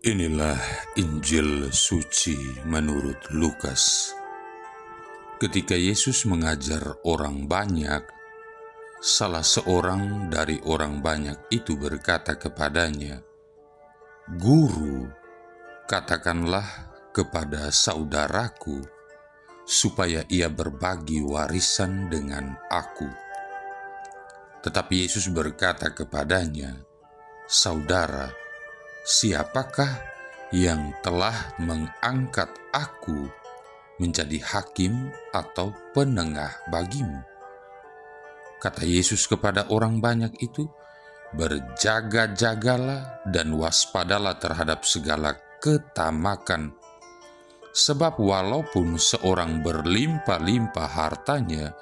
Inilah Injil suci menurut Lukas. Ketika Yesus mengajar orang banyak, salah seorang dari orang banyak itu berkata kepadanya, "Guru, katakanlah kepada saudaraku supaya ia berbagi warisan dengan aku." Tetapi Yesus berkata kepadanya, "Saudara, siapakah yang telah mengangkat aku menjadi hakim atau penengah bagimu?" Kata Yesus kepada orang banyak itu, "Berjaga-jagalah dan waspadalah terhadap segala ketamakan. Sebab walaupun seorang berlimpah-limpah hartanya,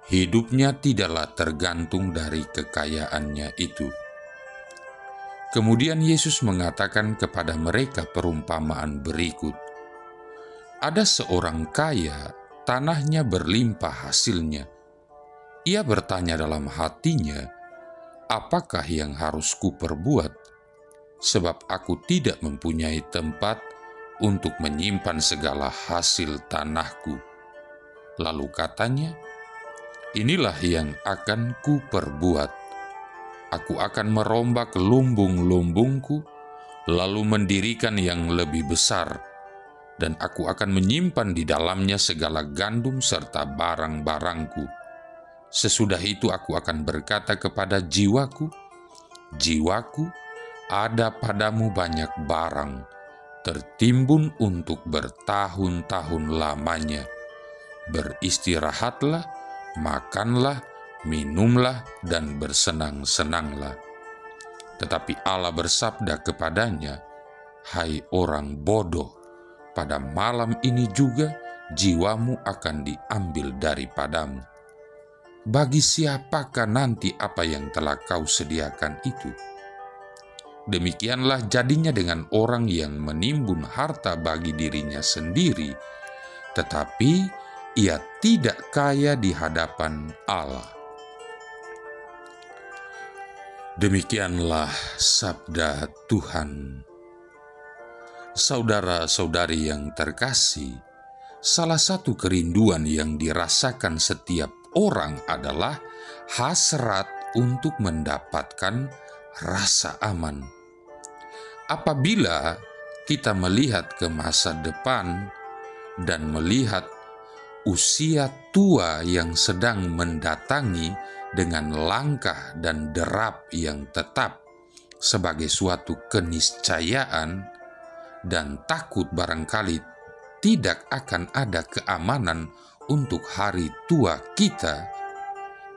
hidupnya tidaklah tergantung dari kekayaannya itu." Kemudian Yesus mengatakan kepada mereka perumpamaan berikut. Ada seorang kaya, tanahnya berlimpah hasilnya. Ia bertanya dalam hatinya, "Apakah yang harus kuperbuat? Sebab aku tidak mempunyai tempat untuk menyimpan segala hasil tanahku." Lalu katanya, "Inilah yang akan kuperbuat. Aku akan merombak lumbung-lumbungku, lalu mendirikan yang lebih besar, dan aku akan menyimpan di dalamnya segala gandum serta barang-barangku. Sesudah itu aku akan berkata kepada jiwaku, 'Jiwaku, ada padamu banyak barang, tertimbun untuk bertahun-tahun lamanya. Beristirahatlah, makanlah, minumlah, dan bersenang-senanglah.' Tetapi Allah bersabda kepadanya, 'Hai orang bodoh, pada malam ini juga jiwamu akan diambil daripadamu. Bagi siapakah nanti apa yang telah kau sediakan itu?' Demikianlah jadinya dengan orang yang menimbun harta bagi dirinya sendiri, tetapi ia tidak kaya di hadapan Allah." Demikianlah sabda Tuhan. Saudara-saudari yang terkasih, salah satu kerinduan yang dirasakan setiap orang adalah hasrat untuk mendapatkan rasa aman. Apabila kita melihat ke masa depan dan melihat usia tua yang sedang mendatangi dengan langkah dan derap yang tetap sebagai suatu keniscayaan, dan takut barangkali tidak akan ada keamanan untuk hari tua kita,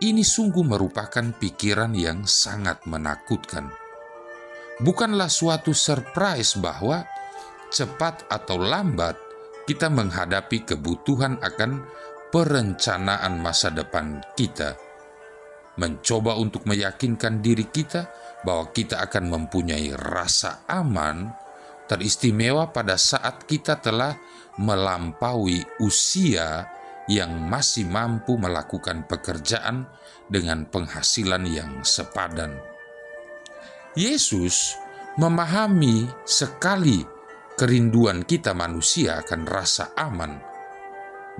ini sungguh merupakan pikiran yang sangat menakutkan. Bukanlah suatu surprise bahwa cepat atau lambat kita menghadapi kebutuhan akan perencanaan masa depan kita, mencoba untuk meyakinkan diri kita bahwa kita akan mempunyai rasa aman teristimewa pada saat kita telah melampaui usia yang masih mampu melakukan pekerjaan dengan penghasilan yang sepadan. Yesus memahami sekali kerinduan kita manusia akan rasa aman,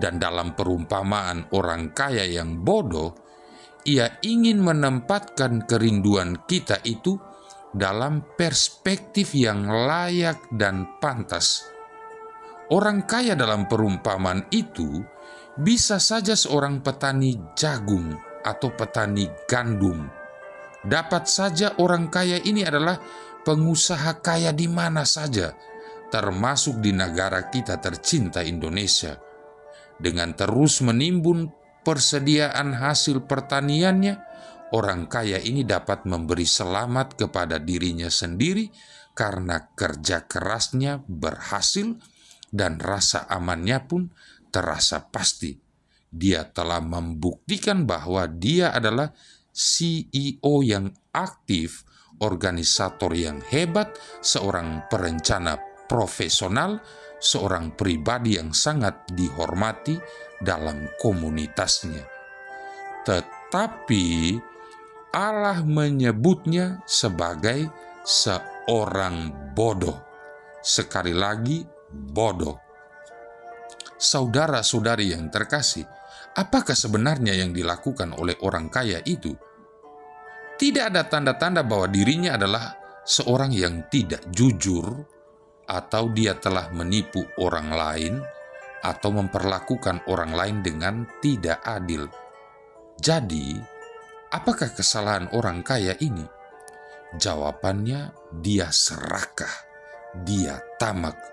dan dalam perumpamaan orang kaya yang bodoh, ia ingin menempatkan kerinduan kita itu dalam perspektif yang layak dan pantas. Orang kaya dalam perumpamaan itu bisa saja seorang petani jagung atau petani gandum. Dapat saja orang kaya ini adalah pengusaha kaya di mana saja, termasuk di negara kita tercinta Indonesia. Dengan terus menimbun persediaan hasil pertaniannya, orang kaya ini dapat memberi selamat kepada dirinya sendiri karena kerja kerasnya berhasil, dan rasa amannya pun terasa pasti. Dia telah membuktikan bahwa dia adalah CEO yang aktif, organisator yang hebat, seorang perencana profesional, seorang pribadi yang sangat dihormati dalam komunitasnya. Tetapi Allah menyebutnya sebagai seorang bodoh. sekali lagi bodoh. Saudara-saudari yang terkasih, apakah sebenarnya yang dilakukan oleh orang kaya itu? Tidak ada tanda-tanda bahwa dirinya adalah seorang yang tidak jujur, atau dia telah menipu orang lain, atau memperlakukan orang lain dengan tidak adil. Jadi, apakah kesalahan orang kaya ini? Jawabannya, dia serakah, dia tamak.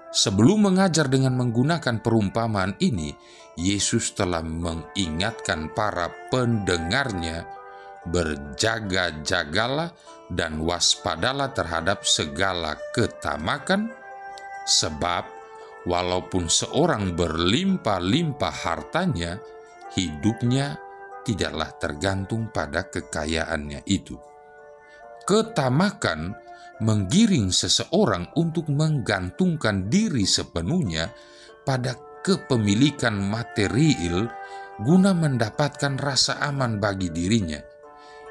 Sebelum mengajar dengan menggunakan perumpamaan ini, Yesus telah mengingatkan para pendengarnya, berjaga-jagalah dan waspadalah terhadap segala ketamakan, sebab walaupun seorang berlimpah-limpah hartanya, hidupnya tidaklah tergantung pada kekayaannya itu. Ketamakan menggiring seseorang untuk menggantungkan diri sepenuhnya pada kepemilikan material guna mendapatkan rasa aman bagi dirinya.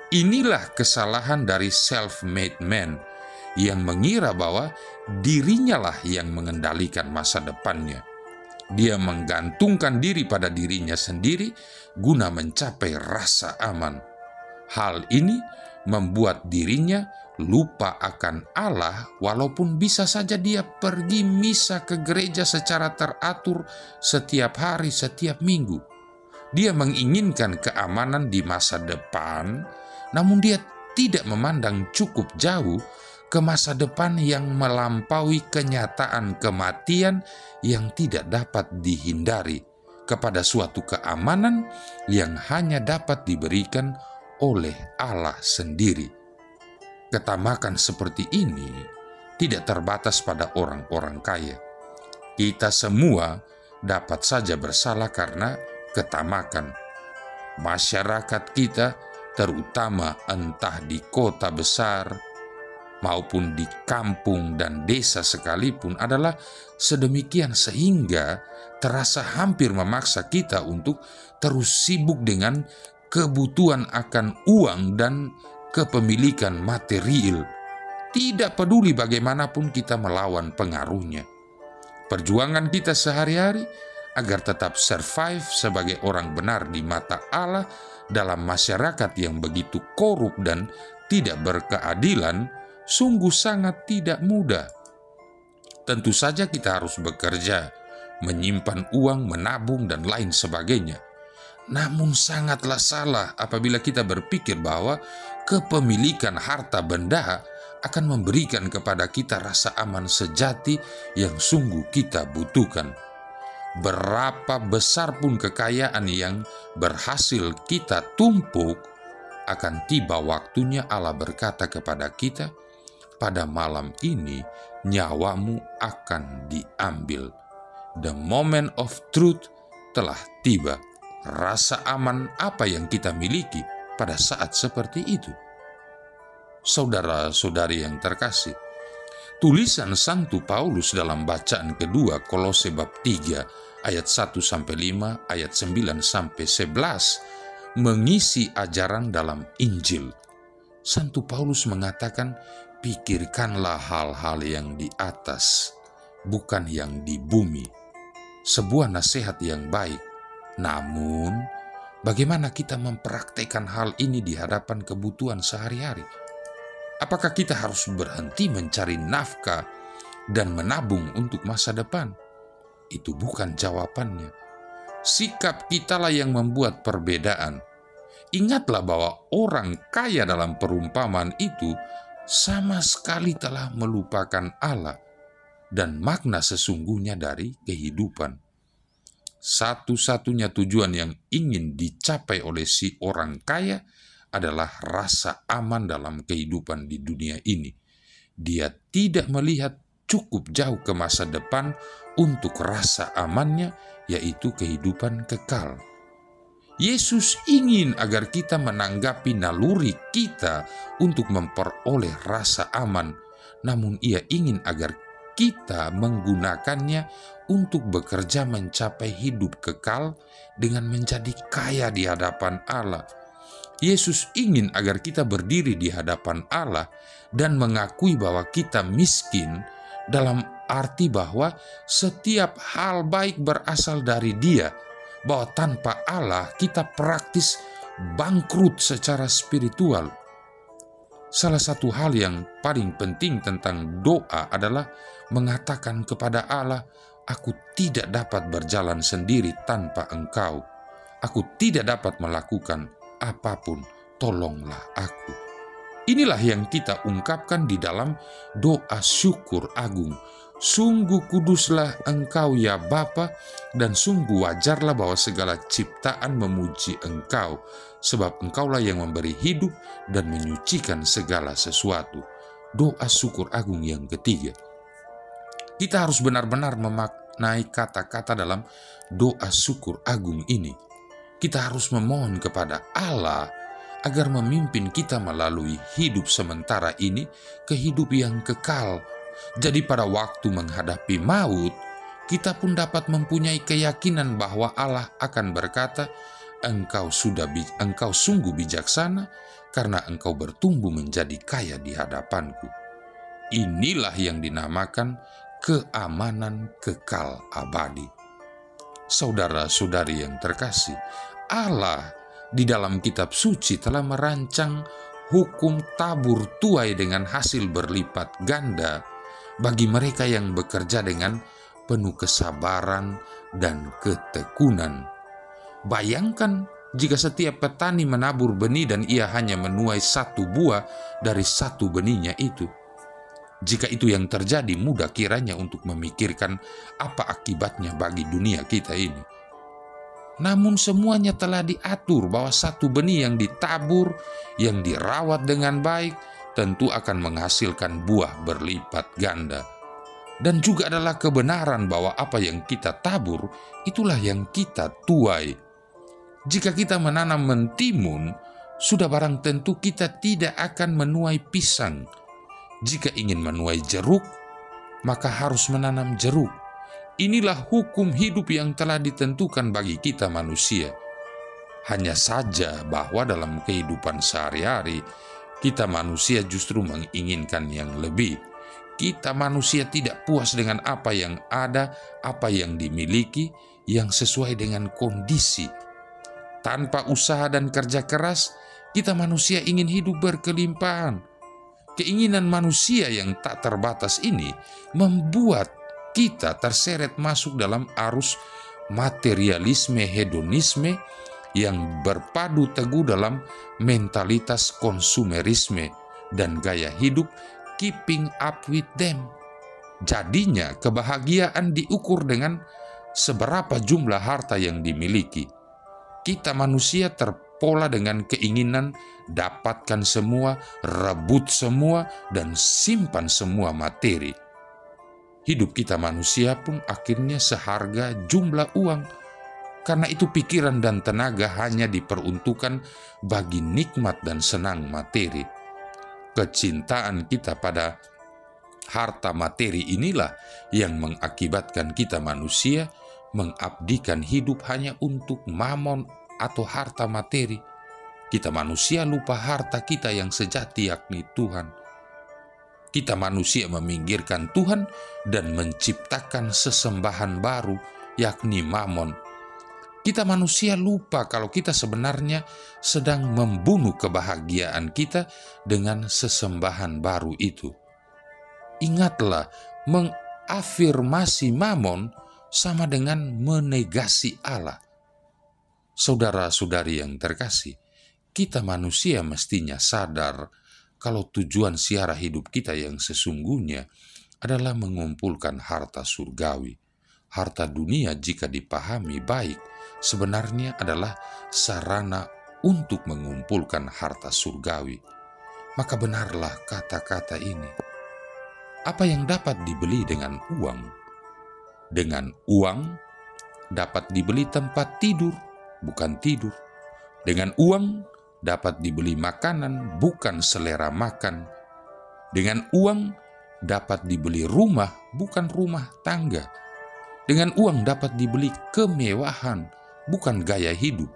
Inilah kesalahan dari self-made man yang mengira bahwa dirinya lah yang mengendalikan masa depannya. Dia menggantungkan diri pada dirinya sendiri guna mencapai rasa aman. Hal ini membuat dirinya lupa akan Allah, walaupun bisa saja dia pergi misa ke gereja secara teratur setiap hari, setiap minggu. Dia menginginkan keamanan di masa depan, namun dia tidak memandang cukup jauh ke masa depan yang melampaui kenyataan kematian yang tidak dapat dihindari, kepada suatu keamanan yang hanya dapat diberikan oleh Allah sendiri. Ketamakan seperti ini tidak terbatas pada orang-orang kaya. Kita semua dapat saja bersalah karena ketamakan. Masyarakat kita, terutama entah di kota besar maupun di kampung dan desa sekalipun, adalah sedemikian sehingga terasa hampir memaksa kita untuk terus sibuk dengan kebutuhan akan uang dan kepemilikan material, tidak peduli bagaimanapun kita melawan pengaruhnya. Perjuangan kita sehari-hari agar tetap survive sebagai orang benar di mata Allah dalam masyarakat yang begitu korup dan tidak berkeadilan sungguh sangat tidak mudah. Tentu saja kita harus bekerja, menyimpan uang, menabung, dan lain sebagainya. Namun sangatlah salah apabila kita berpikir bahwa kepemilikan harta benda akan memberikan kepada kita rasa aman sejati yang sungguh kita butuhkan. Berapa besar pun kekayaan yang berhasil kita tumpuk, akan tiba waktunya Allah berkata kepada kita, pada malam ini nyawamu akan diambil. The moment of truth telah tiba. Rasa aman apa yang kita miliki pada saat seperti itu? Saudara-saudari yang terkasih, tulisan Santo Paulus dalam bacaan kedua Kolose bab 3 ayat 1-5, ayat 9-11 mengisi ajaran dalam Injil. Santo Paulus mengatakan, pikirkanlah hal-hal yang di atas, bukan yang di bumi. Sebuah nasihat yang baik. Namun, bagaimana kita mempraktekkan hal ini di hadapan kebutuhan sehari-hari? Apakah kita harus berhenti mencari nafkah dan menabung untuk masa depan? Itu bukan jawabannya. Sikap kitalah yang membuat perbedaan. Ingatlah bahwa orang kaya dalam perumpamaan itu sama sekali telah melupakan Allah dan makna sesungguhnya dari kehidupan. Satu-satunya tujuan yang ingin dicapai oleh si orang kaya adalah rasa aman dalam kehidupan di dunia ini. Dia tidak melihat cukup jauh ke masa depan untuk rasa amannya, yaitu kehidupan kekal. Yesus ingin agar kita menanggapi naluri kita untuk memperoleh rasa aman, namun Ia ingin agar kita menggunakannya untuk bekerja mencapai hidup kekal dengan menjadi kaya di hadapan Allah. Yesus ingin agar kita berdiri di hadapan Allah dan mengakui bahwa kita miskin dalam arti bahwa setiap hal baik berasal dari Dia, bahwa tanpa Allah kita praktis bangkrut secara spiritual. Salah satu hal yang paling penting tentang doa adalah mengatakan kepada Allah, "Aku tidak dapat berjalan sendiri tanpa Engkau. Aku tidak dapat melakukan apapun, tolonglah aku." Inilah yang kita ungkapkan di dalam doa syukur agung. Sungguh kuduslah Engkau ya Bapa, dan sungguh wajarlah bahwa segala ciptaan memuji Engkau, sebab Engkaulah yang memberi hidup dan menyucikan segala sesuatu. Doa syukur agung yang ketiga. Kita harus benar-benar memaknai kata-kata dalam doa syukur agung ini. Kita harus memohon kepada Allah agar memimpin kita melalui hidup sementara ini ke hidup yang kekal. Jadi pada waktu menghadapi maut, kita pun dapat mempunyai keyakinan bahwa Allah akan berkata, engkau sungguh bijaksana karena engkau bertumbuh menjadi kaya di hadapanku. Inilah yang dinamakan keamanan kekal abadi. Saudara-saudari yang terkasih, Allah di dalam kitab suci telah merancang hukum tabur tuai dengan hasil berlipat ganda bagi mereka yang bekerja dengan penuh kesabaran dan ketekunan. Bayangkan jika setiap petani menabur benih dan ia hanya menuai satu buah dari satu benihnya itu. Jika itu yang terjadi, mudah kiranya untuk memikirkan apa akibatnya bagi dunia kita ini. Namun semuanya telah diatur bahwa satu benih yang ditabur, yang dirawat dengan baik, tentu akan menghasilkan buah berlipat ganda. Dan juga adalah kebenaran bahwa apa yang kita tabur, itulah yang kita tuai. Jika kita menanam mentimun, sudah barang tentu kita tidak akan menuai pisang. Jika ingin menuai jeruk, maka harus menanam jeruk. Inilah hukum hidup yang telah ditentukan bagi kita manusia. Hanya saja bahwa dalam kehidupan sehari-hari, kita manusia justru menginginkan yang lebih. Kita manusia tidak puas dengan apa yang ada, apa yang dimiliki, yang sesuai dengan kondisi. Tanpa usaha dan kerja keras, kita manusia ingin hidup berkelimpahan. Keinginan manusia yang tak terbatas ini membuat kita terseret masuk dalam arus materialisme hedonisme yang berpadu teguh dalam mentalitas konsumerisme dan gaya hidup keeping up with them. Jadinya kebahagiaan diukur dengan seberapa jumlah harta yang dimiliki. Kita manusia terpola dengan keinginan dapatkan semua, rebut semua, dan simpan semua materi. Hidup kita manusia pun akhirnya seharga jumlah uang. Karena itu pikiran dan tenaga hanya diperuntukkan bagi nikmat dan senang materi. Kecintaan kita pada harta materi inilah yang mengakibatkan kita manusia mengabdikan hidup hanya untuk mamon atau harta materi. Kita manusia lupa harta kita yang sejati, yakni Tuhan. Kita manusia meminggirkan Tuhan dan menciptakan sesembahan baru, yakni mamon. Kita manusia lupa kalau kita sebenarnya sedang membunuh kebahagiaan kita dengan sesembahan baru itu. Ingatlah, mengafirmasi mamon sama dengan menegasi Allah. Saudara-saudari yang terkasih, kita manusia mestinya sadar kalau tujuan siara hidup kita yang sesungguhnya adalah mengumpulkan harta surgawi. Harta dunia jika dipahami baik, sebenarnya adalah sarana untuk mengumpulkan harta surgawi. Maka benarlah kata-kata ini. Apa yang dapat dibeli dengan uang? Dengan uang dapat dibeli tempat tidur, bukan tidur. Dengan uang dapat dibeli makanan, bukan selera makan. Dengan uang dapat dibeli rumah, bukan rumah tangga. Dengan uang dapat dibeli kemewahan, bukan gaya hidup.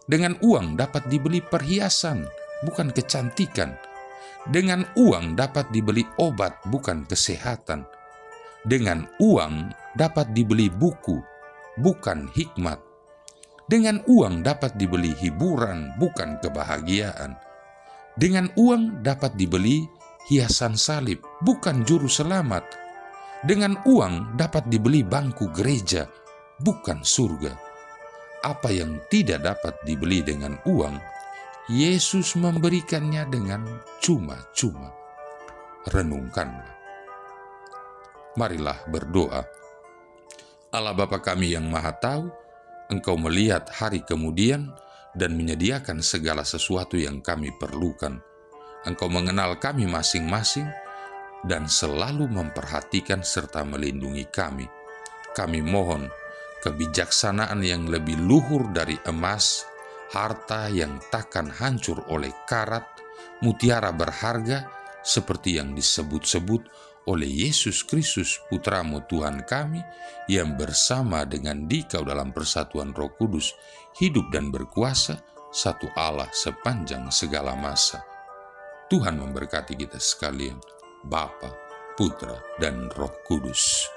Dengan uang dapat dibeli perhiasan, bukan kecantikan. Dengan uang dapat dibeli obat, bukan kesehatan. Dengan uang dapat dibeli buku, bukan hikmat. Dengan uang dapat dibeli hiburan, bukan kebahagiaan. Dengan uang dapat dibeli hiasan salib, bukan juru selamat. Dengan uang dapat dibeli bangku gereja, bukan surga. Apa yang tidak dapat dibeli dengan uang, Yesus memberikannya dengan cuma-cuma. Renungkanlah. Marilah berdoa. Allah Bapa kami yang Maha Tahu, Engkau melihat hari kemudian dan menyediakan segala sesuatu yang kami perlukan. Engkau mengenal kami masing-masing dan selalu memperhatikan serta melindungi kami. Kami mohon kebijaksanaan yang lebih luhur dari emas, harta yang takkan hancur oleh karat, mutiara berharga seperti yang disebut-sebut oleh Yesus Kristus Putra-Mu Tuhan kami, yang bersama dengan Dikau dalam persatuan Roh Kudus, hidup dan berkuasa, satu Allah sepanjang segala masa. Tuhan memberkati kita sekalian, Bapa, Putra, dan Roh Kudus.